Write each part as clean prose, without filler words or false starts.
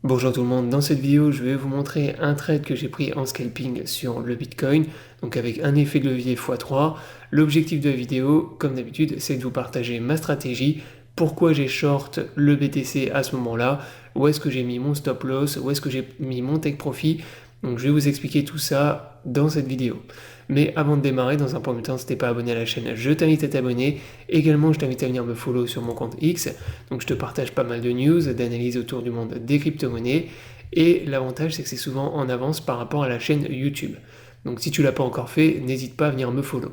Bonjour tout le monde, dans cette vidéo je vais vous montrer un trade que j'ai pris en scalping sur le Bitcoin, donc avec un effet de levier x3. L'objectif de la vidéo, comme d'habitude, c'est de vous partager ma stratégie, pourquoi j'ai short le BTC à ce moment-là, où est-ce que j'ai mis mon stop loss, où est-ce que j'ai mis mon take profit. Donc je vais vous expliquer tout ça dans cette vidéo. Mais avant de démarrer, dans un premier temps, si t'es pas abonné à la chaîne, je t'invite à t'abonner. Également, je t'invite à venir me follow sur mon compte X. Donc je te partage pas mal de news, d'analyses autour du monde des crypto-monnaies. Et l'avantage, c'est que c'est souvent en avance par rapport à la chaîne YouTube. Donc si tu l'as pas encore fait, n'hésite pas à venir me follow.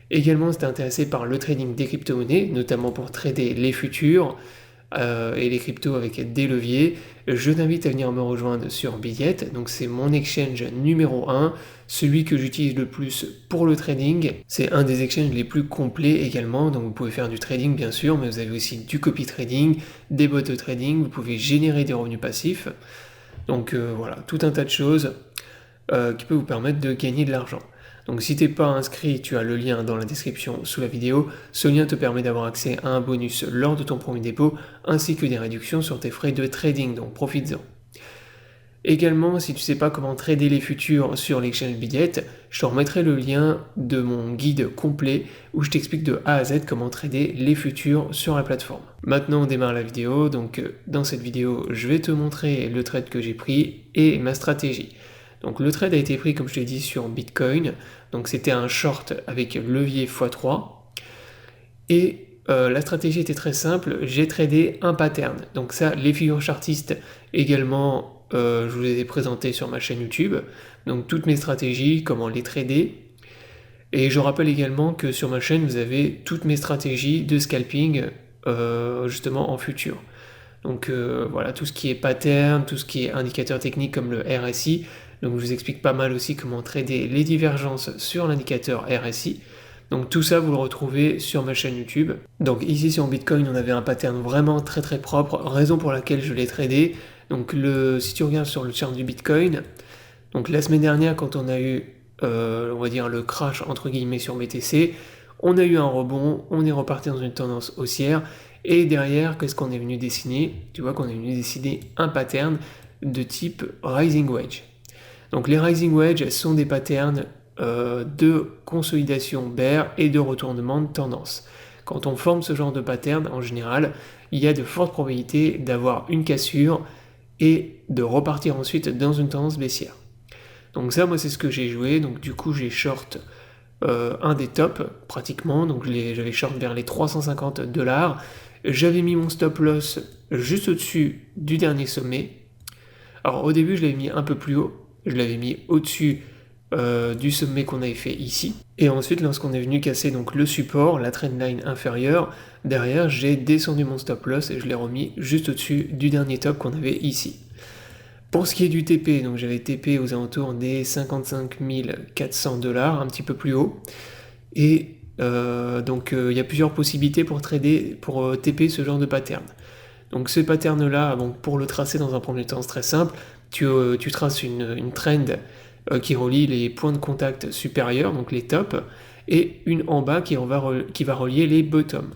Également, si t'es intéressé par le trading des crypto-monnaies, notamment pour trader les futurs, et les cryptos avec des leviers, je t'invite à venir me rejoindre sur Billet. Donc c'est mon exchange numéro 1, celui que j'utilise le plus pour le trading. C'est un des exchanges les plus complets également, donc vous pouvez faire du trading bien sûr, mais vous avez aussi du copy trading, des bots de trading, vous pouvez générer des revenus passifs. Donc voilà, tout un tas de choses qui peut vous permettre de gagner de l'argent. Donc si t'es pas inscrit, tu as le lien dans la description sous la vidéo. Ce lien te permet d'avoir accès à un bonus lors de ton premier dépôt, ainsi que des réductions sur tes frais de trading, donc profites-en. Également, si tu ne sais pas comment trader les futurs sur l'exchange Billet, je te remettrai le lien de mon guide complet où je t'explique de A à Z comment trader les futurs sur la plateforme. Maintenant, on démarre la vidéo. Donc, dans cette vidéo, je vais te montrer le trade que j'ai pris et ma stratégie. Donc, le trade a été pris, comme je t'ai dit, sur Bitcoin. Donc, c'était un short avec levier x3. Et la stratégie était très simple. J'ai tradé un pattern. Donc, ça, les figures chartistes également. Je vous les ai présentées sur ma chaîne YouTube, donc toutes mes stratégies, comment les trader. Et je rappelle également que sur ma chaîne, vous avez toutes mes stratégies de scalping justement en futur. Donc voilà, tout ce qui est pattern, tout ce qui est indicateur technique comme le RSI. Donc je vous explique pas mal aussi comment trader les divergences sur l'indicateur RSI. Donc tout ça, vous le retrouvez sur ma chaîne YouTube. Donc ici sur Bitcoin, on avait un pattern vraiment très très propre, raison pour laquelle je l'ai tradé. Donc si tu regardes sur le chart du Bitcoin, donc la semaine dernière quand on a eu, on va dire le crash entre guillemets sur BTC, on a eu un rebond, on est reparti dans une tendance haussière, et derrière, qu'est-ce qu'on est venu dessiner? Tu vois qu'on est venu dessiner un pattern de type Rising Wedge. Donc les Rising Wedge sont des patterns de consolidation bear et de retournement de tendance. Quand on forme ce genre de pattern, en général, il y a de fortes probabilités d'avoir une cassure et de repartir ensuite dans une tendance baissière. Donc ça, moi, c'est ce que j'ai joué. Donc du coup, j'ai short un des tops, pratiquement. Donc j'avais short vers les 350$. J'avais mis mon stop loss juste au-dessus du dernier sommet. Alors au début, je l'avais mis un peu plus haut. Je l'avais mis au-dessus du sommet qu'on avait fait ici. Et ensuite, lorsqu'on est venu casser donc le support, la trendline inférieure, derrière, j'ai descendu mon stop loss et je l'ai remis juste au-dessus du dernier top qu'on avait ici. Pour ce qui est du TP, donc j'avais TP aux alentours des 55 400$, un petit peu plus haut. Et donc il y a plusieurs possibilités pour trader, pour TP ce genre de pattern. Donc ce pattern-là, bon, pour le tracer dans un premier temps, c'est très simple. Tu traces une trend qui relie les points de contact supérieurs, donc les tops, et une en bas qui va relier les bottoms.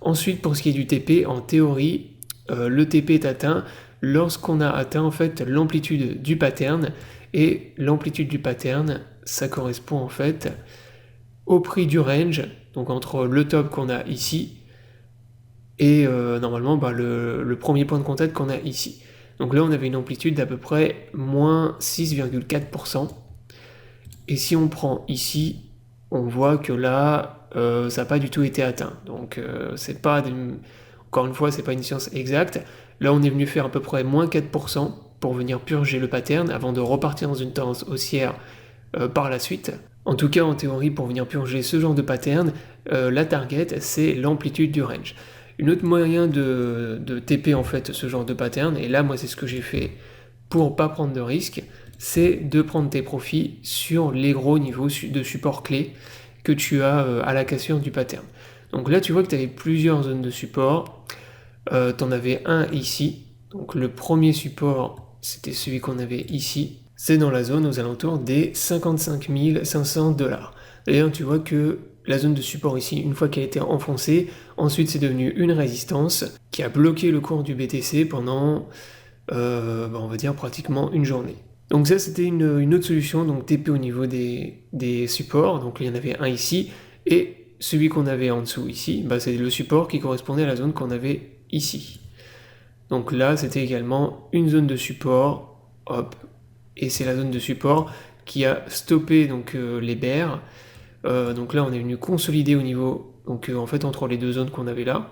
Ensuite, pour ce qui est du TP, en théorie, le TP est atteint lorsqu'on a atteint en fait l'amplitude du pattern, et l'amplitude du pattern, ça correspond en fait au prix du range, donc entre le top qu'on a ici et normalement le premier point de contact qu'on a ici. Donc là, on avait une amplitude d'à peu près moins 6,4%. Et si on prend ici, on voit que là, ça n'a pas du tout été atteint. Donc c'est pas, encore une fois, c'est pas une science exacte. Là, on est venu faire à peu près moins 4% pour venir purger le pattern avant de repartir dans une tendance haussière par la suite. En tout cas, en théorie, pour venir purger ce genre de pattern, la target, c'est l'amplitude du range. Une autre moyen de TP en fait ce genre de pattern, et là moi c'est ce que j'ai fait pour pas prendre de risque, c'est de prendre tes profits sur les gros niveaux de support clés que tu as à la cassure du pattern. Donc là tu vois que tu avais plusieurs zones de support, tu en avais un ici, donc le premier support c'était celui qu'on avait ici, c'est dans la zone aux alentours des 55 500$. D'ailleurs tu vois que la zone de support ici, une fois qu'elle a été enfoncée, ensuite c'est devenu une résistance qui a bloqué le cours du BTC pendant on va dire pratiquement une journée. Donc ça c'était une autre solution, donc TP au niveau des supports, donc il y en avait un ici, et celui qu'on avait en dessous ici, c'est le support qui correspondait à la zone qu'on avait ici. Donc là c'était également une zone de support, hop, et c'est la zone de support qui a stoppé donc les bears. Donc là on est venu consolider au niveau, donc en fait entre les deux zones qu'on avait là.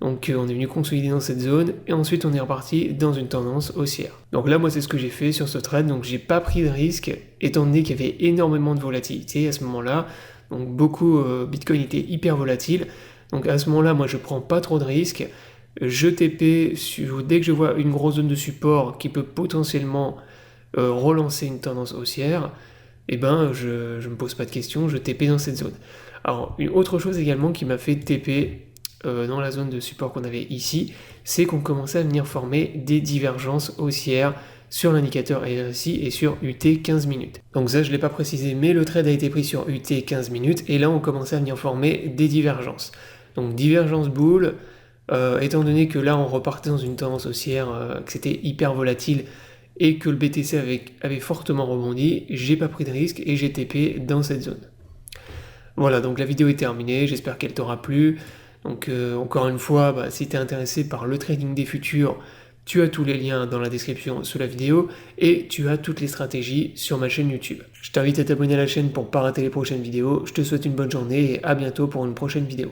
Donc on est venu consolider dans cette zone et ensuite on est reparti dans une tendance haussière. Donc là moi c'est ce que j'ai fait sur ce trade, donc j'ai pas pris de risque étant donné qu'il y avait énormément de volatilité à ce moment-là. Donc Bitcoin était hyper volatile. Donc à ce moment-là moi je prends pas trop de risques. Je TP dès que je vois une grosse zone de support qui peut potentiellement relancer une tendance haussière, je me pose pas de questions, je TP dans cette zone. Alors une autre chose également qui m'a fait TP dans la zone de support qu'on avait ici, c'est qu'on commençait à venir former des divergences haussières sur l'indicateur RSI et sur UT 15 minutes. Donc ça je ne l'ai pas précisé, mais le trade a été pris sur UT 15 minutes et là on commençait à venir former des divergences. Donc divergence boule, étant donné que là on repartait dans une tendance haussière, que c'était hyper volatile et que le BTC avait fortement rebondi, j'ai pas pris de risque et j'ai TP dans cette zone. Voilà, donc la vidéo est terminée, j'espère qu'elle t'aura plu. Donc encore une fois, si tu es intéressé par le trading des futurs, tu as tous les liens dans la description sous la vidéo et tu as toutes les stratégies sur ma chaîne YouTube. Je t'invite à t'abonner à la chaîne pour ne pas rater les prochaines vidéos. Je te souhaite une bonne journée et à bientôt pour une prochaine vidéo.